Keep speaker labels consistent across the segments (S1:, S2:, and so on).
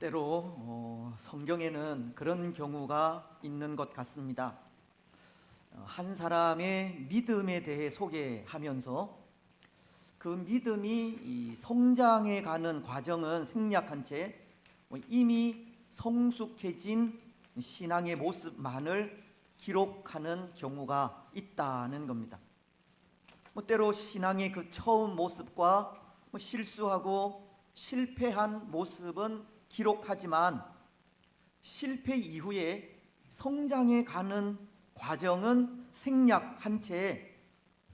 S1: 때로 성경에는 그런 경우가 있는 것 같습니다. 한 사람의 믿음에 대해 소개하면서 그 믿음이 이 성장해 가는 과정은 생략한 채 이미 성숙해진 신앙의 모습만을 기록하는 경우가 있다는 겁니다. 때로 신앙의 그 처음 모습과 실수하고 실패한 모습은 기록하지만 실패 이후에 성장해 가는 과정은 생략한 채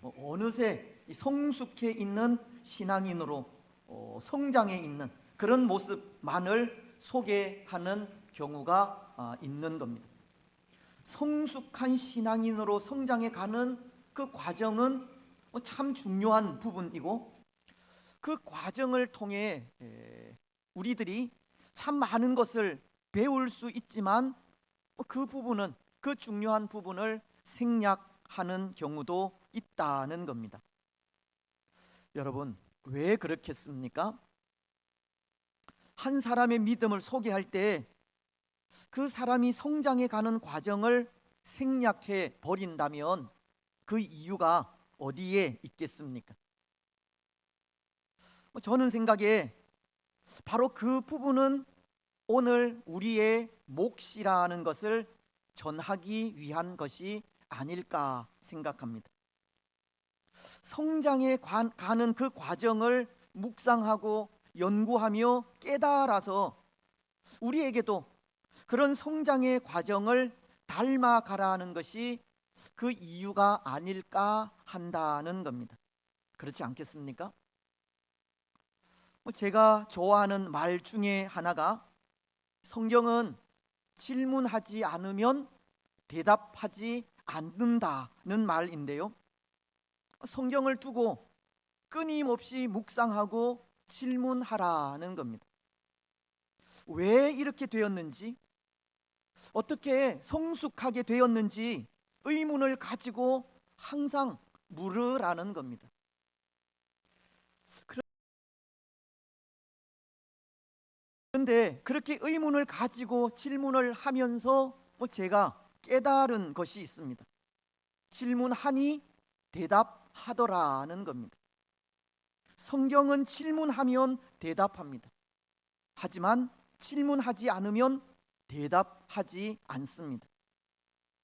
S1: 어느새 성숙해 있는 신앙인으로 성장해 있는 그런 모습만을 소개하는 경우가 있는 겁니다. 성숙한 신앙인으로 성장해 가는 그 과정은 참 중요한 부분이고, 그 과정을 통해 우리들이 참 많은 것을 배울 수 있지만 그 중요한 부분을 생략하는 경우도 있다는 겁니다. 여러분, 왜 그렇겠습니까? 한 사람의 믿음을 소개할 때 그 사람이 성장해 가는 과정을 생략해 버린다면 그 이유가 어디에 있겠습니까? 저는 생각에 바로 그 부분은 오늘 우리의 몫이라는 것을 전하기 위한 것이 아닐까 생각합니다. 성장해 가는 그 과정을 묵상하고 연구하며 깨달아서 우리에게도 그런 성장의 과정을 닮아가라는 것이 그 이유가 아닐까 한다는 겁니다. 그렇지 않겠습니까? 제가 좋아하는 말 중에 하나가 성경은 질문하지 않으면 대답하지 않는다는 말인데요, 성경을 두고 끊임없이 묵상하고 질문하라는 겁니다. 왜 이렇게 되었는지, 어떻게 성숙하게 되었는지 의문을 가지고 항상 물으라는 겁니다. 그런데 그렇게 의문을 가지고 질문을 하면서 제가 깨달은 것이 있습니다. 질문하니 대답하더라는 겁니다. 성경은 질문하면 대답합니다. 하지만 질문하지 않으면 대답하지 않습니다.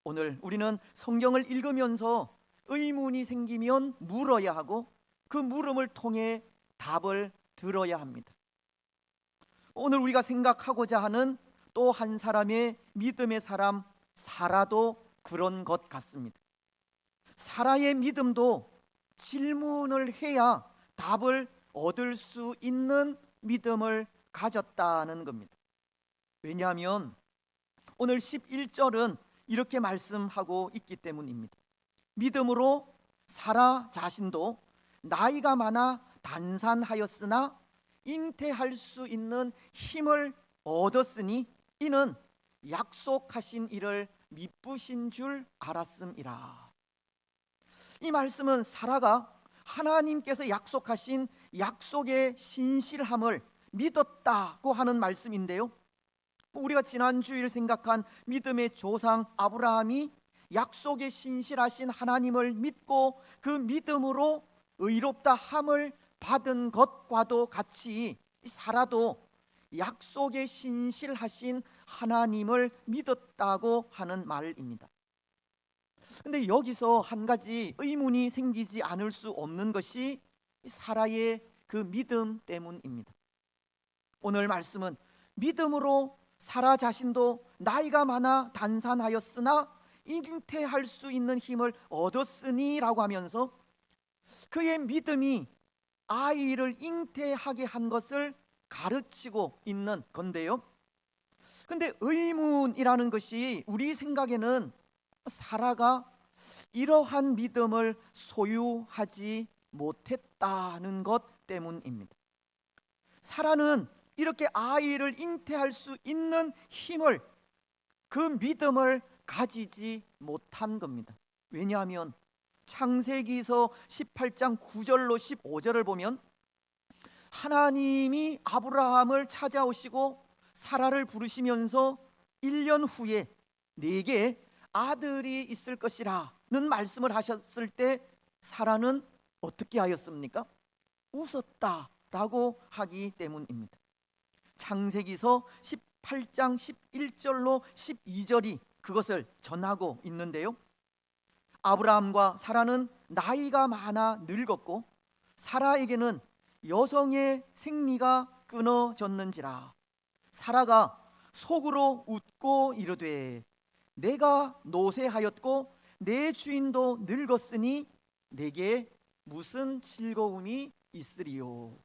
S1: 오늘 우리는 성경을 읽으면서 의문이 생기면 물어야 하고 그 물음을 통해 답을 들어야 합니다. 오늘 우리가 생각하고자 하는 또 한 사람의 믿음의 사람 사라도 그런 것 같습니다. 사라의 믿음도 질문을 해야 답을 얻을 수 있는 믿음을 가졌다는 겁니다. 왜냐하면 오늘 11절은 이렇게 말씀하고 있기 때문입니다. 믿음으로 사라 자신도 나이가 많아 단산하였으나 잉태할 수 있는 힘을 얻었으니 이는 약속하신 이를 미쁘신 줄 알았음이라. 이 말씀은 사라가 하나님께서 약속하신 약속의 신실함을 믿었다고 하는 말씀인데요, 우리가 지난 주일 생각한 믿음의 조상 아브라함이 약속의 신실하신 하나님을 믿고 그 믿음으로 의롭다 함을 받은 것과도 같이 사라도 약속의 신실하신 하나님을 믿었다고 하는 말입니다. 그런데 여기서 한 가지 의문이 생기지 않을 수 없는 것이 사라의 그 믿음 때문입니다. 오늘 말씀은 믿음으로 사라 자신도 나이가 많아 단산하였으나 잉태할 수 있는 힘을 얻었으니 라고 하면서 그의 믿음이 아이를 잉태하게 한 것을 가르치고 있는 건데요, 근데 의문이라는 것이 우리 생각에는 사라가 이러한 믿음을 소유하지 못했다는 것 때문입니다. 사라는 이렇게 아이를 잉태할 수 있는 힘을, 그 믿음을 가지지 못한 겁니다. 왜냐하면 창세기서 18장 9절로 15절을 보면 하나님이 아브라함을 찾아오시고 사라를 부르시면서 1년 후에 네게 아들이 있을 것이라는 말씀을 하셨을 때 사라는 어떻게 하였습니까? 웃었다라고 하기 때문입니다. 창세기서 18장 11절로 12절이 그것을 전하고 있는데요. 아브라함과 사라는 나이가 많아 늙었고 사라에게는 여성의 생리가 끊어졌는지라 사라가 속으로 웃고 이르되 내가 노쇠하였고 내 주인도 늙었으니 내게 무슨 즐거움이 있으리요.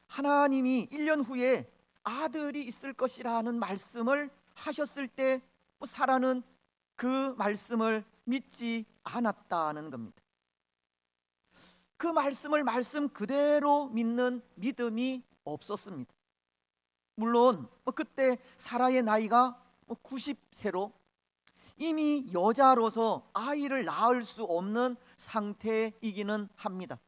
S1: 하나님이 1년 후에 아들이 있을 것이라는 말씀을 하셨을 때 사라는 그 말씀을 믿지 않았다는 겁니다. 그 말씀을 말씀 그대로 믿는 믿음이 없었습니다. 물론 그때 사라의 나이가 90세로 이미 여자로서 아이를 낳을 수 없는 상태이기는 합니다.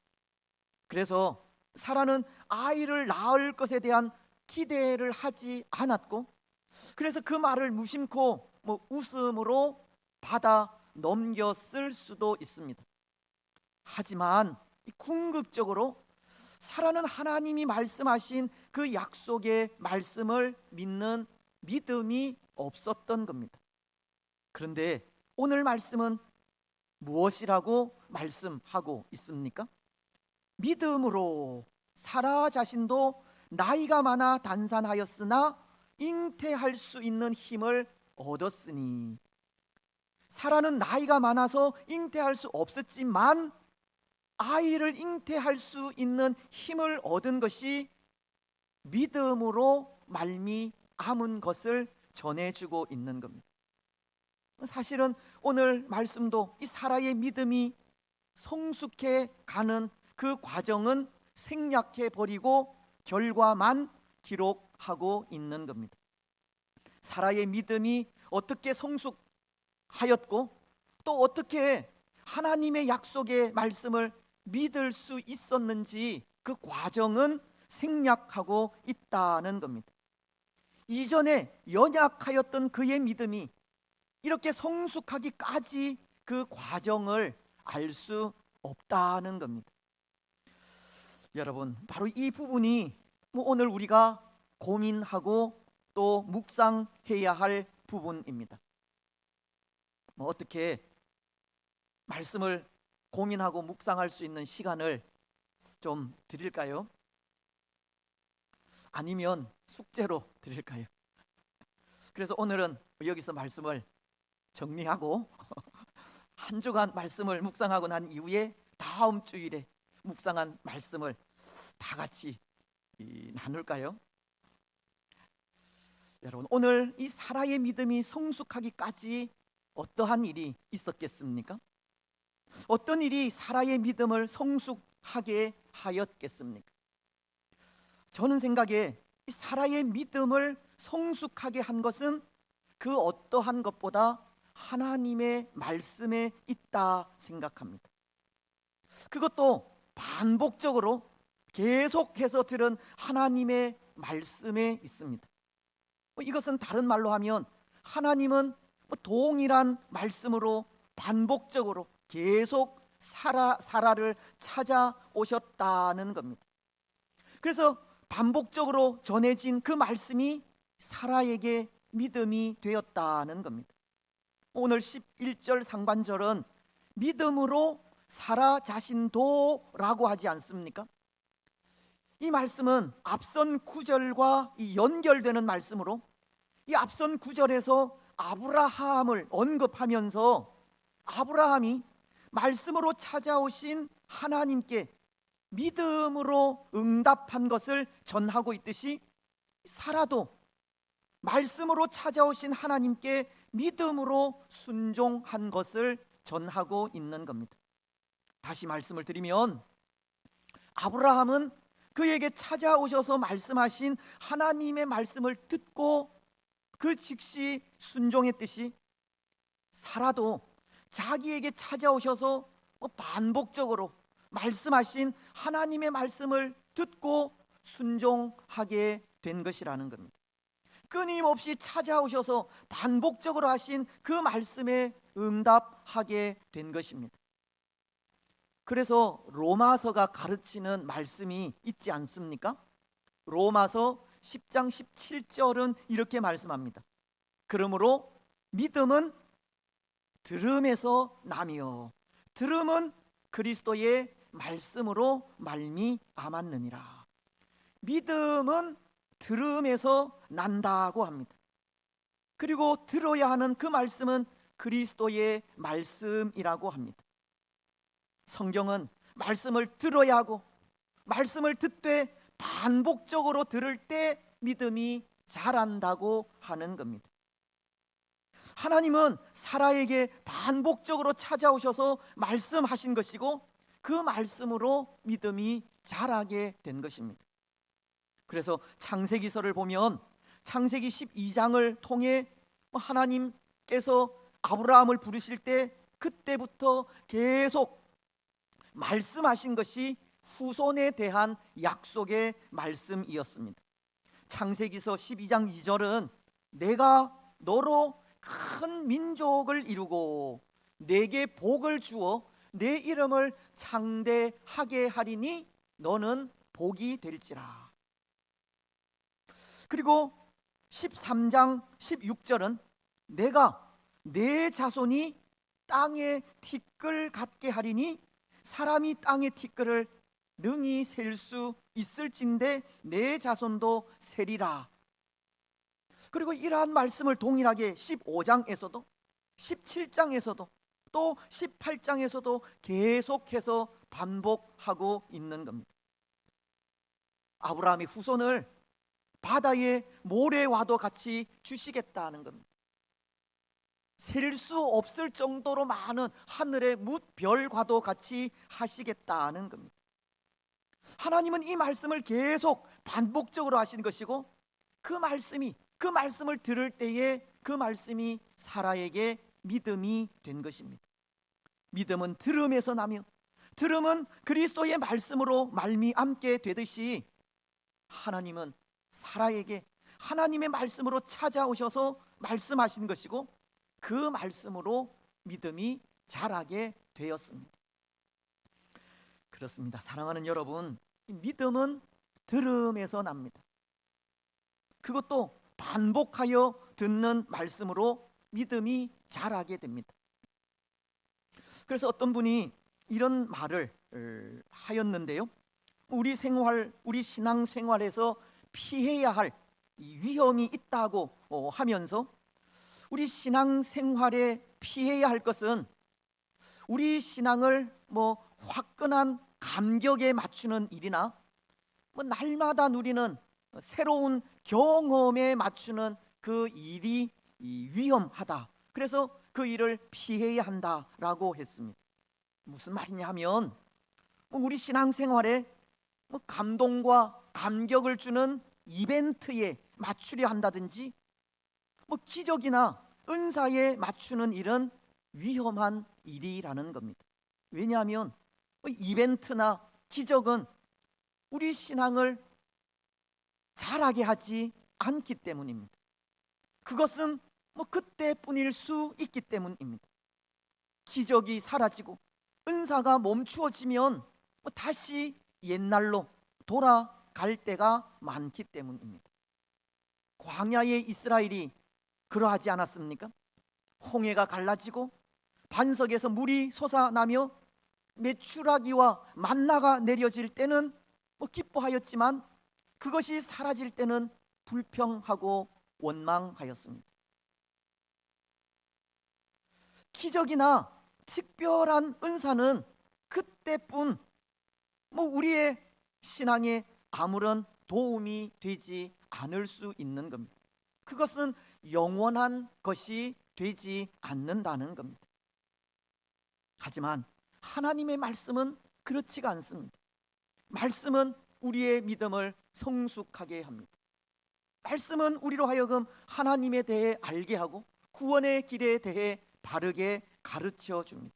S1: 그래서 사라는 아이를 낳을 것에 대한 기대를 하지 않았고 그래서 그 말을 무심코 웃음으로 받아 넘겼을 수도 있습니다. 하지만 궁극적으로 사라는 하나님이 말씀하신 그 약속의 말씀을 믿는 믿음이 없었던 겁니다. 그런데 오늘 말씀은 무엇이라고 말씀하고 있습니까? 믿음으로 사라 자신도 나이가 많아 단산하였으나 잉태할 수 있는 힘을 얻었으니 사라는 나이가 많아서 잉태할 수 없었지만 아이를 잉태할 수 있는 힘을 얻은 것이 믿음으로 말미암은 것을 전해주고 있는 겁니다. 사실은 오늘 말씀도 이 사라의 믿음이 성숙해 가는 그 과정은 생략해 버리고 결과만 기록하고 있는 겁니다. 사라의 믿음이 어떻게 성숙하였고 또 어떻게 하나님의 약속의 말씀을 믿을 수 있었는지 그 과정은 생략하고 있다는 겁니다. 이전에 연약하였던 그의 믿음이 이렇게 성숙하기까지 그 과정을 알 수 없다는 겁니다. 여러분, 바로 이 부분이 오늘 우리가 고민하고 또 묵상해야 할 부분입니다. 어떻게 말씀을 고민하고 묵상할 수 있는 시간을 좀 드릴까요? 아니면 숙제로 드릴까요? 그래서 오늘은 여기서 말씀을 정리하고 한 주간 말씀을 묵상하고 난 이후에 다음 주일에 묵상한 말씀을 다 같이 나눌까요? 여러분, 오늘 이 사라의 믿음이 성숙하기까지 어떠한 일이 있었겠습니까? 어떤 일이 사라의 믿음을 성숙하게 하였겠습니까? 저는 생각에 이 사라의 믿음을 성숙하게 한 것은 그 어떠한 것보다 하나님의 말씀에 있다 생각합니다. 그것도 반복적으로 계속해서 들은 하나님의 말씀에 있습니다. 이것은 다른 말로 하면 하나님은 동일한 말씀으로 반복적으로 계속 사라를 찾아오셨다는 겁니다. 그래서 반복적으로 전해진 그 말씀이 사라에게 믿음이 되었다는 겁니다. 오늘 11절 상반절은 믿음으로 사라 자신도 라고 하지 않습니까? 이 말씀은 앞선 구절과 연결되는 말씀으로 이 앞선 구절에서 아브라함을 언급하면서 아브라함이 말씀으로 찾아오신 하나님께 믿음으로 응답한 것을 전하고 있듯이 사라도 말씀으로 찾아오신 하나님께 믿음으로 순종한 것을 전하고 있는 겁니다. 다시 말씀을 드리면 아브라함은 그에게 찾아오셔서 말씀하신 하나님의 말씀을 듣고 그 즉시 순종했듯이 사라도 자기에게 찾아오셔서 반복적으로 말씀하신 하나님의 말씀을 듣고 순종하게 된 것이라는 겁니다. 끊임없이 찾아오셔서 반복적으로 하신 그 말씀에 응답하게 된 것입니다. 그래서 로마서가 가르치는 말씀이 있지 않습니까? 로마서 10장 17절은 이렇게 말씀합니다. 그러므로 믿음은 들음에서 나며 들음은 그리스도의 말씀으로 말미암았느니라. 믿음은 들음에서 난다고 합니다. 그리고 들어야 하는 그 말씀은 그리스도의 말씀이라고 합니다. 성경은 말씀을 들어야 하고 말씀을 듣되 반복적으로 들을 때 믿음이 자란다고 하는 겁니다. 하나님은 사라에게 반복적으로 찾아오셔서 말씀하신 것이고 그 말씀으로 믿음이 자라게 된 것입니다. 그래서 창세기서를 보면 창세기 12장을 통해 하나님께서 아브라함을 부르실 때 그때부터 계속 말씀하신 것이 후손에 대한 약속의 말씀이었습니다. 창세기서 12장 2절은 내가 너로 큰 민족을 이루고 내게 복을 주어 내 이름을 창대하게 하리니 너는 복이 될지라. 그리고 13장 16절은 내가 내 자손이 땅의 티끌 같게 하리니 사람이 땅의 티끌을 능히 셀 수 있을진데 내 자손도 세리라. 그리고 이러한 말씀을 동일하게 15장에서도 17장에서도 또 18장에서도 계속해서 반복하고 있는 겁니다. 아브라함이 후손을 바다의 모래와도 같이 주시겠다는 겁니다. 셀 수 없을 정도로 많은 하늘의 뭇별과도 같이 하시겠다는 겁니다. 하나님은 이 말씀을 계속 반복적으로 하시는 것이고 그 말씀을 들을 때에 그 말씀이 사라에게 믿음이 된 것입니다. 믿음은 들음에서 나며 들음은 그리스도의 말씀으로 말미암게 되듯이 하나님은 사라에게 하나님의 말씀으로 찾아오셔서 말씀하신 것이고 그 말씀으로 믿음이 자라게 되었습니다. 그렇습니다. 사랑하는 여러분, 믿음은 들음에서 납니다. 그것도 반복하여 듣는 말씀으로 믿음이 자라게 됩니다. 그래서 어떤 분이 이런 말을 하였는데요. 우리 신앙 생활에서 피해야 할 위험이 있다고 하면서 우리 신앙 생활에 피해야 할 것은 우리 신앙을 화끈한 감격에 맞추는 일이나 날마다 누리는 새로운 경험에 맞추는 그 일이 위험하다. 그래서 그 일을 피해야 한다라고 했습니다. 무슨 말이냐 하면 우리 신앙생활에 감동과 감격을 주는 이벤트에 맞추려 한다든지 기적이나 은사에 맞추는 일은 위험한 일이라는 겁니다. 왜냐하면 이벤트나 기적은 우리 신앙을 자라게 하지 않기 때문입니다. 그것은 그때뿐일 수 있기 때문입니다. 기적이 사라지고 은사가 멈추어지면 다시 옛날로 돌아갈 때가 많기 때문입니다. 광야의 이스라엘이 그러하지 않았습니까? 홍해가 갈라지고 반석에서 물이 솟아나며 메추라기와 만나가 내려질 때는 기뻐하였지만 그것이 사라질 때는 불평하고 원망하였습니다. 기적이나 특별한 은사는 그때뿐 우리의 신앙에 아무런 도움이 되지 않을 수 있는 겁니다. 그것은 영원한 것이 되지 않는다는 겁니다. 하지만 하나님의 말씀은 그렇지가 않습니다. 말씀은 우리의 믿음을 성숙하게 합니다. 말씀은 우리로 하여금 하나님에 대해 알게 하고 구원의 길에 대해 바르게 가르쳐 줍니다.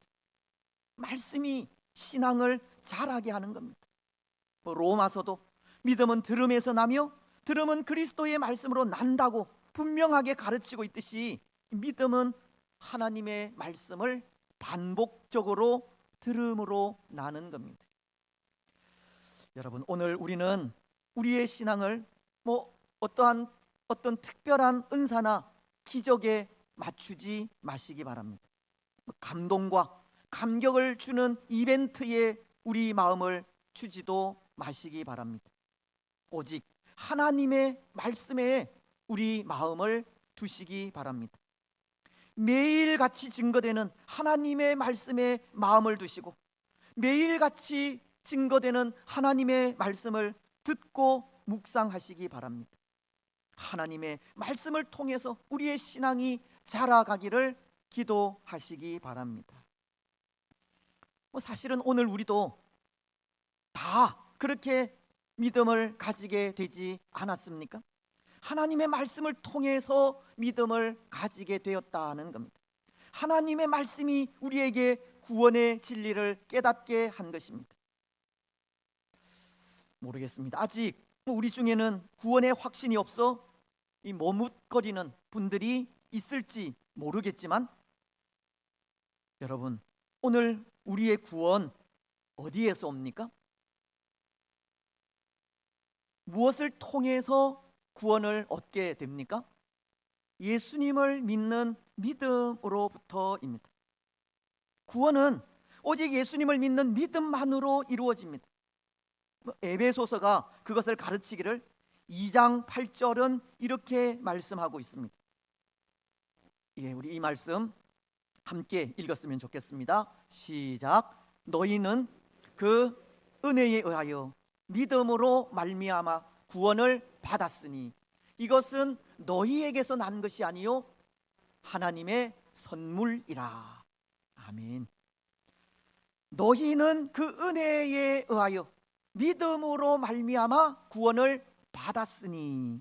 S1: 말씀이 신앙을 자라게 하는 겁니다. 로마서도 믿음은 들음에서 나며 들음은 그리스도의 말씀으로 난다고 분명하게 가르치고 있듯이 믿음은 하나님의 말씀을 반복적으로 들음으로 나는 겁니다. 여러분, 오늘 우리는 우리의 신앙을 어떤 특별한 은사나 기적에 맞추지 마시기 바랍니다. 감동과 감격을 주는 이벤트에 우리 마음을 주지도 마시기 바랍니다. 오직 하나님의 말씀에 우리 마음을 두시기 바랍니다. 매일같이 증거되는 하나님의 말씀에 마음을 두시고 매일같이 증거되는 하나님의 말씀을 듣고 묵상하시기 바랍니다. 하나님의 말씀을 통해서 우리의 신앙이 자라가기를 기도하시기 바랍니다. 사실은 오늘 우리도 다 그렇게 믿음을 가지게 되지 않았습니까? 하나님의 말씀을 통해서 믿음을 가지게 되었다는 겁니다. 하나님의 말씀이 우리에게 구원의 진리를 깨닫게 한 것입니다. 모르겠습니다. 아직 우리 중에는 구원의 확신이 없어 이 머뭇거리는 분들이 있을지 모르겠지만, 여러분, 오늘 우리의 구원 어디에서 옵니까? 무엇을 통해서 구원을 얻게 됩니까? 예수님을 믿는 믿음으로부터입니다. 구원은 오직 예수님을 믿는 믿음만으로 이루어집니다. 에베소서가 그것을 가르치기를 2장 8절은 이렇게 말씀하고 있습니다. 우리 이 말씀 함께 읽었으면 좋겠습니다. 시작. 너희는 그 은혜에 의하여 믿음으로 말미암아 구원을 받았으니 이것은 너희에게서 난 것이 아니요 하나님의 선물이라. 아멘. 너희는 그 은혜에 의하여 믿음으로 말미암아 구원을 받았으니,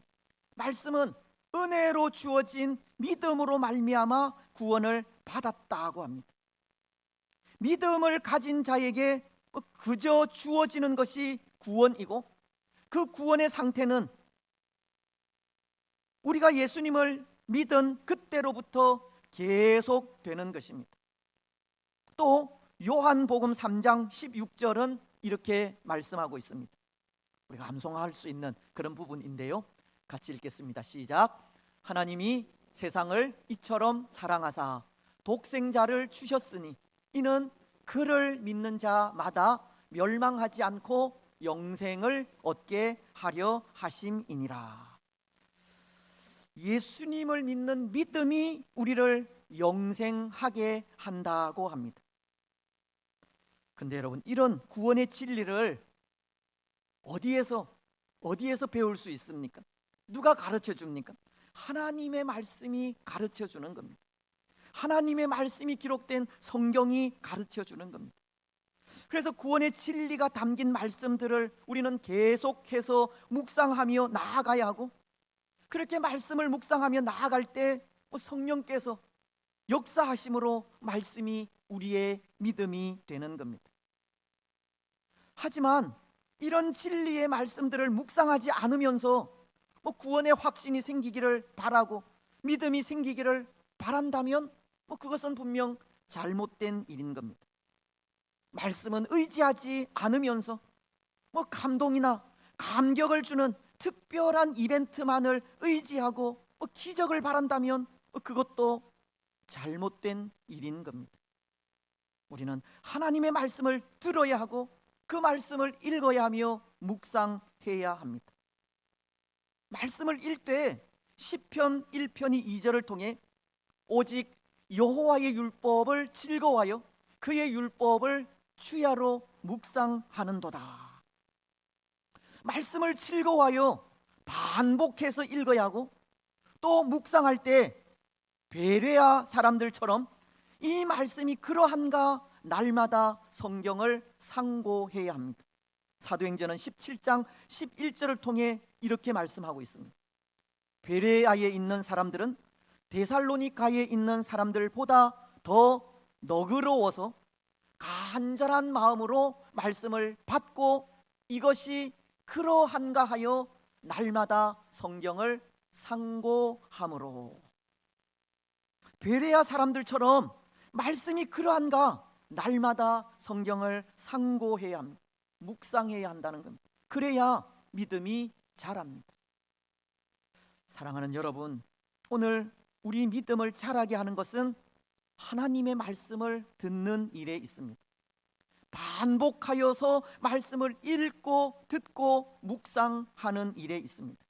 S1: 말씀은 은혜로 주어진 믿음으로 말미암아 구원을 받았다고 합니다. 믿음을 가진 자에게 그저 주어지는 것이 구원이고, 그 구원의 상태는 우리가 예수님을 믿은 그때로부터 계속되는 것입니다. 또 요한복음 3장 16절은 이렇게 말씀하고 있습니다. 우리가 암송할 수 있는 그런 부분인데요, 같이 읽겠습니다. 시작. 하나님이 세상을 이처럼 사랑하사 독생자를 주셨으니 이는 그를 믿는 자마다 멸망하지 않고 영생을 얻게 하려 하심이니라. 예수님을 믿는 믿음이 우리를 영생하게 한다고 합니다. 근데 여러분, 이런 구원의 진리를 어디에서 배울 수 있습니까? 누가 가르쳐 줍니까? 하나님의 말씀이 가르쳐 주는 겁니다. 하나님의 말씀이 기록된 성경이 가르쳐 주는 겁니다. 그래서 구원의 진리가 담긴 말씀들을 우리는 계속해서 묵상하며 나아가야 하고, 그렇게 말씀을 묵상하며 나아갈 때 성령께서 역사하심으로 말씀이 우리의 믿음이 되는 겁니다. 하지만 이런 진리의 말씀들을 묵상하지 않으면서 구원의 확신이 생기기를 바라고 믿음이 생기기를 바란다면 그것은 분명 잘못된 일인 겁니다. 말씀은 의지하지 않으면서 감동이나 감격을 주는 특별한 이벤트만을 의지하고 기적을 바란다면 그것도 잘못된 일인 겁니다. 우리는 하나님의 말씀을 들어야 하고 그 말씀을 읽어야 하며 묵상해야 합니다. 말씀을 읽되 시편 1편이 2절을 통해 오직 여호와의 율법을 즐거워하여 그의 율법을 주야로 묵상하는도다. 말씀을 즐거워하여 반복해서 읽어야 하고, 또 묵상할 때 베레아 사람들처럼 이 말씀이 그러한가 날마다 성경을 상고해야 합니다. 사도행전은 17장 11절을 통해 이렇게 말씀하고 있습니다. 베레아에 있는 사람들은 데살로니가에 있는 사람들보다 더 너그러워서 간절한 마음으로 말씀을 받고 이것이 그러한가 하여 날마다 성경을 상고함으로. 베레아 사람들처럼 말씀이 그러한가 날마다 성경을 상고해야 합니다. 묵상해야 한다는 겁니다. 그래야 믿음이 자랍니다. 사랑하는 여러분, 오늘 우리 믿음을 자라게 하는 것은 하나님의 말씀을 듣는 일에 있습니다. 반복하여서 말씀을 읽고 듣고 묵상하는 일에 있습니다.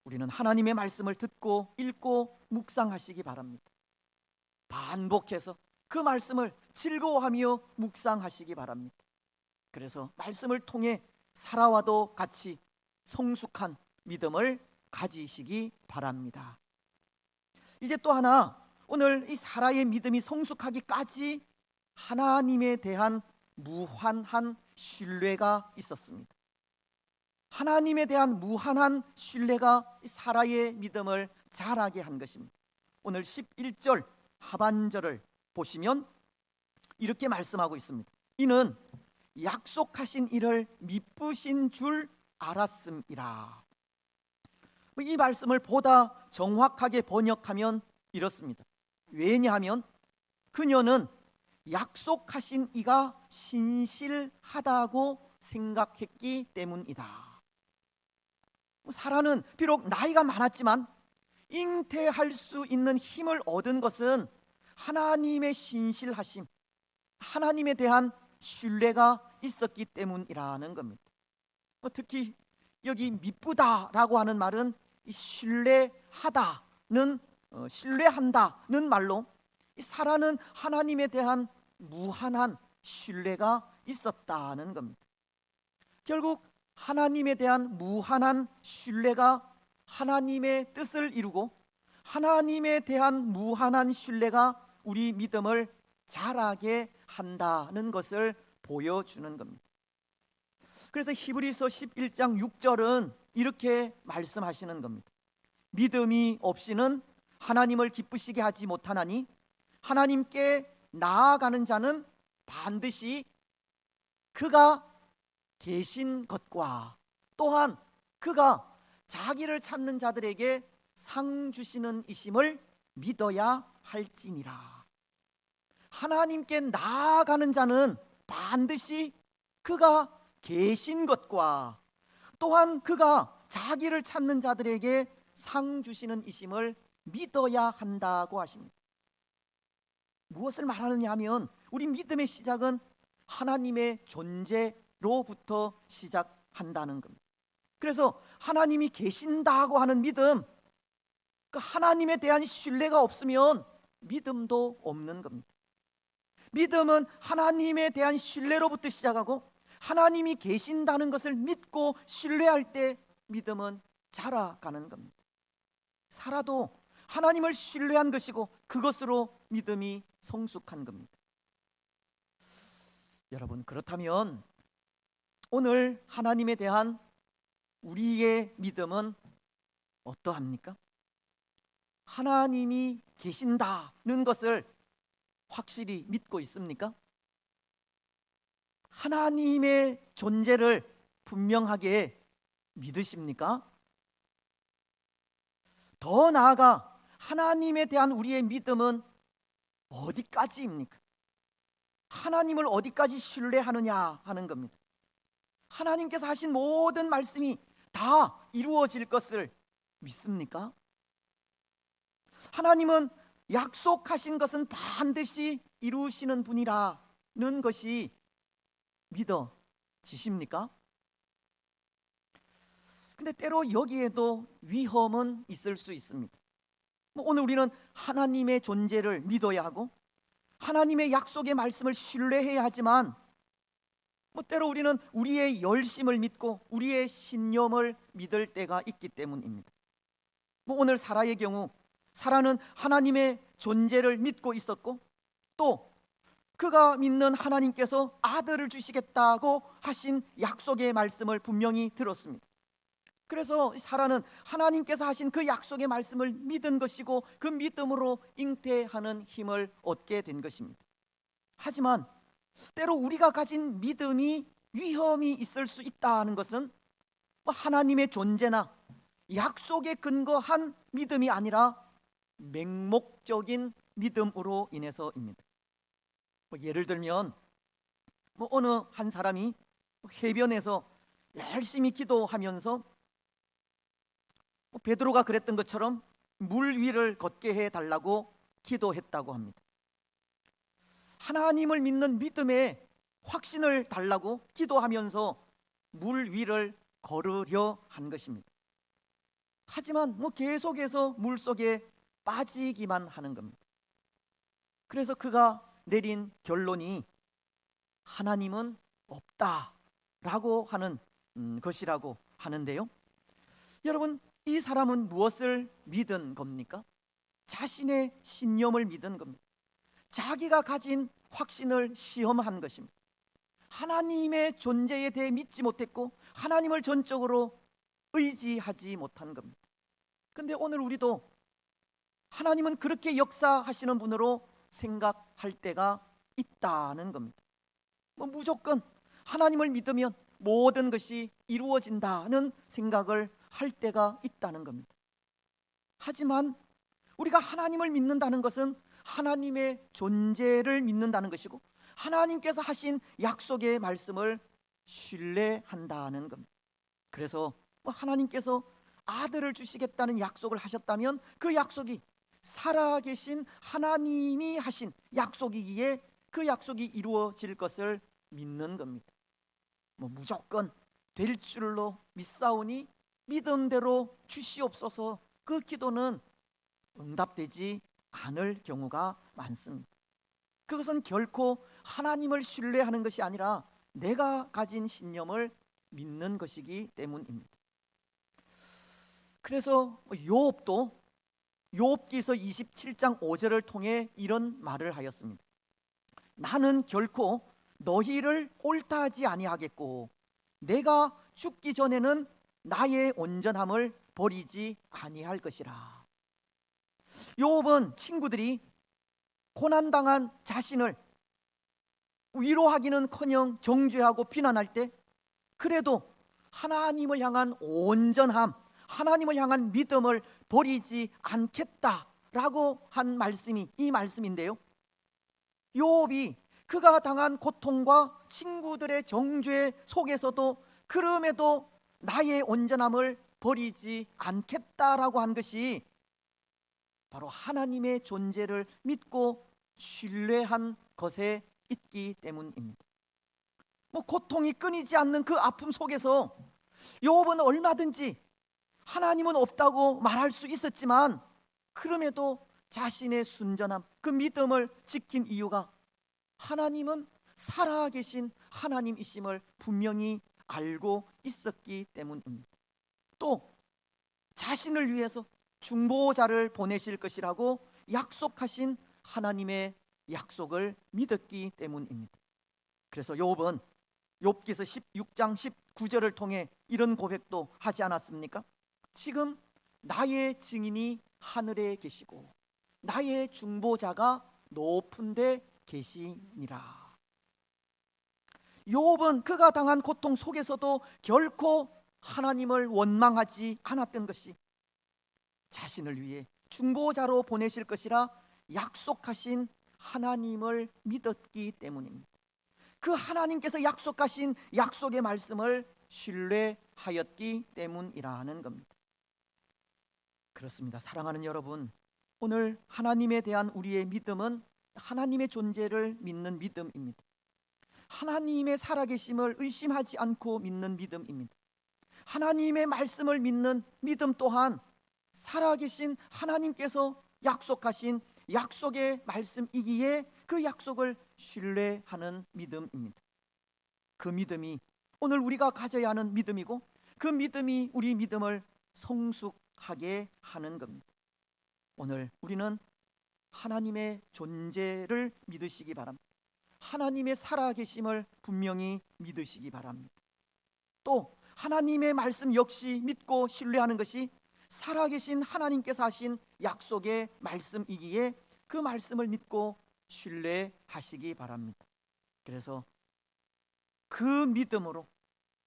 S1: 우리는 하나님의 말씀을 듣고 읽고 묵상하시기 바랍니다. 반복해서 그 말씀을 즐거워하며 묵상하시기 바랍니다. 그래서 말씀을 통해 살아와도 같이 성숙한 믿음을 가지시기 바랍니다. 이제 또 하나, 오늘 이 사라의 믿음이 성숙하기까지 하나님에 대한 무한한 신뢰가 있었습니다. 하나님에 대한 무한한 신뢰가 사라의 믿음을 자라게 한 것입니다. 오늘 11절 하반절을 보시면 이렇게 말씀하고 있습니다. 이는 약속하신 이를 미쁘신 줄 알았음이라. 이 말씀을 보다 정확하게 번역하면 이렇습니다. 왜냐하면 그녀는 약속하신 이가 신실하다고 생각했기 때문이다. 사라는 비록 나이가 많았지만 잉태할 수 있는 힘을 얻은 것은 하나님의 신실하심, 하나님에 대한 신뢰가 있었기 때문이라는 겁니다. 특히 여기 미쁘다라고 하는 말은 신뢰한다는 말로 사라는 하나님에 대한 무한한 신뢰가 있었다는 겁니다. 결국 하나님에 대한 무한한 신뢰가 하나님의 뜻을 이루고 하나님에 대한 무한한 신뢰가 우리 믿음을 자라게 한다는 것을 보여주는 겁니다. 그래서 히브리서 11장 6절은 이렇게 말씀하시는 겁니다. 믿음이 없이는 하나님을 기쁘시게 하지 못하나니 하나님께 나아가는 자는 반드시 그가 계신 것과 또한 그가 자기를 찾는 자들에게 상 주시는 이심을 믿어야 할지니라. 하나님께 나아가는 자는 반드시 그가 계신 것과 또한 그가 자기를 찾는 자들에게 상 주시는 이심을 믿어야 한다고 하십니다. 무엇을 말하느냐 하면 우리 믿음의 시작은 하나님의 존재로부터 시작한다는 겁니다. 그래서 하나님이 계신다고 하는 믿음, 그 하나님에 대한 신뢰가 없으면 믿음도 없는 겁니다. 믿음은 하나님에 대한 신뢰로부터 시작하고 하나님이 계신다는 것을 믿고 신뢰할 때 믿음은 자라가는 겁니다. 살아도 하나님을 신뢰한 것이고 그것으로 믿음이 성숙한 겁니다. 여러분, 그렇다면 오늘 하나님에 대한 우리의 믿음은 어떠합니까? 하나님이 계신다는 것을 확실히 믿고 있습니까? 하나님의 존재를 분명하게 믿으십니까? 더 나아가 하나님에 대한 우리의 믿음은 어디까지입니까? 하나님을 어디까지 신뢰하느냐 하는 겁니다. 하나님께서 하신 모든 말씀이 다 이루어질 것을 믿습니까? 하나님은 약속하신 것은 반드시 이루시는 분이라는 것이 믿어지십니까? 근데 때로 여기에도 위험은 있을 수 있습니다. 오늘 우리는 하나님의 존재를 믿어야 하고 하나님의 약속의 말씀을 신뢰해야 하지만 때로 우리는 우리의 열심을 믿고 우리의 신념을 믿을 때가 있기 때문입니다. 오늘 사라의 경우 사라는 하나님의 존재를 믿고 있었고 또 그가 믿는 하나님께서 아들을 주시겠다고 하신 약속의 말씀을 분명히 들었습니다. 그래서 사라는 하나님께서 하신 그 약속의 말씀을 믿은 것이고 그 믿음으로 잉태하는 힘을 얻게 된 것입니다. 하지만 때로 우리가 가진 믿음이 위험이 있을 수 있다는 것은 하나님의 존재나 약속에 근거한 믿음이 아니라 맹목적인 믿음으로 인해서입니다. 예를 들면 어느 한 사람이 해변에서 열심히 기도하면서 베드로가 그랬던 것처럼 물 위를 걷게 해달라고 기도했다고 합니다. 하나님을 믿는 믿음의 확신을 달라고 기도하면서 물 위를 걸으려 한 것입니다. 하지만 계속해서 물 속에 빠지기만 하는 겁니다. 그래서 그가 내린 결론이 하나님은 없다라고 하는 것이라고 하는데요. 여러분, 이 사람은 무엇을 믿은 겁니까? 자신의 신념을 믿은 겁니다. 자기가 가진 확신을 시험한 것입니다. 하나님의 존재에 대해 믿지 못했고 하나님을 전적으로 의지하지 못한 겁니다. 근데 오늘 우리도 하나님은 그렇게 역사하시는 분으로 생각할 때가 있다는 겁니다. 무조건 하나님을 믿으면 모든 것이 이루어진다는 생각을 할 때가 있다는 겁니다. 하지만 우리가 하나님을 믿는다는 것은 하나님의 존재를 믿는다는 것이고 하나님께서 하신 약속의 말씀을 신뢰한다는 겁니다. 그래서 하나님께서 아들을 주시겠다는 약속을 하셨다면 그 약속이 살아계신 하나님이 하신 약속이기에 그 약속이 이루어질 것을 믿는 겁니다. 무조건 될 줄로 믿사오니 믿음대로 주시옵소서, 그 기도는 응답되지 않을 경우가 많습니다. 그것은 결코 하나님을 신뢰하는 것이 아니라 내가 가진 신념을 믿는 것이기 때문입니다. 그래서 욥도 욥기서 27장 5절을 통해 이런 말을 하였습니다. 나는 결코 너희를 옳다 하지 아니하겠고 내가 죽기 전에는 나의 온전함을 버리지 아니할 것이라. 욥은 친구들이 고난당한 자신을 위로하기는커녕 정죄하고 비난할 때 그래도 하나님을 향한 온전함, 하나님을 향한 믿음을 버리지 않겠다라고 한 말씀이 이 말씀인데요. 욥이 그가 당한 고통과 친구들의 정죄 속에서도 그럼에도 나의 온전함을 버리지 않겠다라고 한 것이 바로 하나님의 존재를 믿고 신뢰한 것에 있기 때문입니다. 고통이 끊이지 않는 그 아픔 속에서 욥은 얼마든지 하나님은 없다고 말할 수 있었지만 그럼에도 자신의 순전함, 그 믿음을 지킨 이유가 하나님은 살아계신 하나님이심을 분명히 알고 있었기 때문입니다. 또 자신을 위해서 중보자를 보내실 것이라고 약속하신 하나님의 약속을 믿었기 때문입니다. 그래서 욥은 욥기서 16장 19절을 통해 이런 고백도 하지 않았습니까? 지금 나의 증인이 하늘에 계시고 나의 중보자가 높은 데 계시니라. 욥은 그가 당한 고통 속에서도 결코 하나님을 원망하지 않았던 것이 자신을 위해 중보자로 보내실 것이라 약속하신 하나님을 믿었기 때문입니다. 그 하나님께서 약속하신 약속의 말씀을 신뢰하였기 때문이라는 겁니다. 그렇습니다. 사랑하는 여러분, 오늘 하나님에 대한 우리의 믿음은 하나님의 존재를 믿는 믿음입니다. 하나님의 살아계심을 의심하지 않고 믿는 믿음입니다. 하나님의 말씀을 믿는 믿음 또한 살아계신 하나님께서 약속하신 약속의 말씀이기에 그 약속을 신뢰하는 믿음입니다. 그 믿음이 오늘 우리가 가져야 하는 믿음이고 그 믿음이 우리 믿음을 성숙하게 하는 겁니다. 오늘 우리는 하나님의 존재를 믿으시기 바랍니다. 하나님의 살아계심을 분명히 믿으시기 바랍니다. 또 하나님의 말씀 역시 믿고 신뢰하는 것이 살아계신 하나님께서 하신 약속의 말씀이기에 그 말씀을 믿고 신뢰하시기 바랍니다. 그래서 그 믿음으로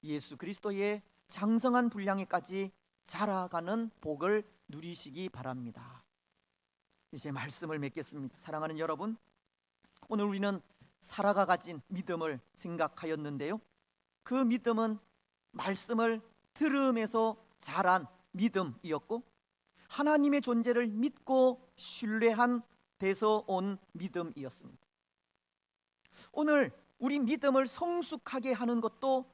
S1: 예수 그리스도의 장성한 분량에까지 자라가는 복을 누리시기 바랍니다. 이제 말씀을 맺겠습니다. 사랑하는 여러분, 오늘 우리는 사라가 가진 믿음을 생각하였는데요, 그 믿음은 말씀을 들음에서 자란 믿음이었고 하나님의 존재를 믿고 신뢰한 데서 온 믿음이었습니다. 오늘 우리 믿음을 성숙하게 하는 것도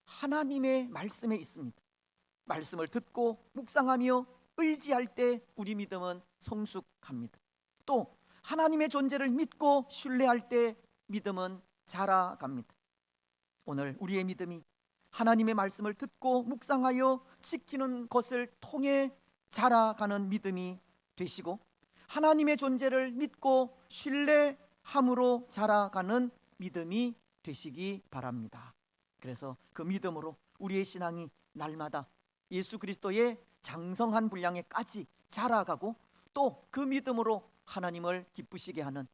S1: 하나님의 말씀에 있습니다. 말씀을 듣고 묵상하며 의지할 때 우리 믿음은 성숙합니다. 또 하나님의 존재를 믿고 신뢰할 때 믿음은 자라갑니다. 오늘 우리의 믿음이 하나님의 말씀을 듣고 묵상하여 지키는 것을 통해 자라가는 믿음이 되시고 하나님의 존재를 믿고 신뢰함으로 자라가는 믿음이 되시기 바랍니다. 그래서 그 믿음으로 우리의 신앙이 날마다 예수 그리스도의 장성한 분량에까지 자라가고 또 그 믿음으로 하나님을 기쁘시게 하는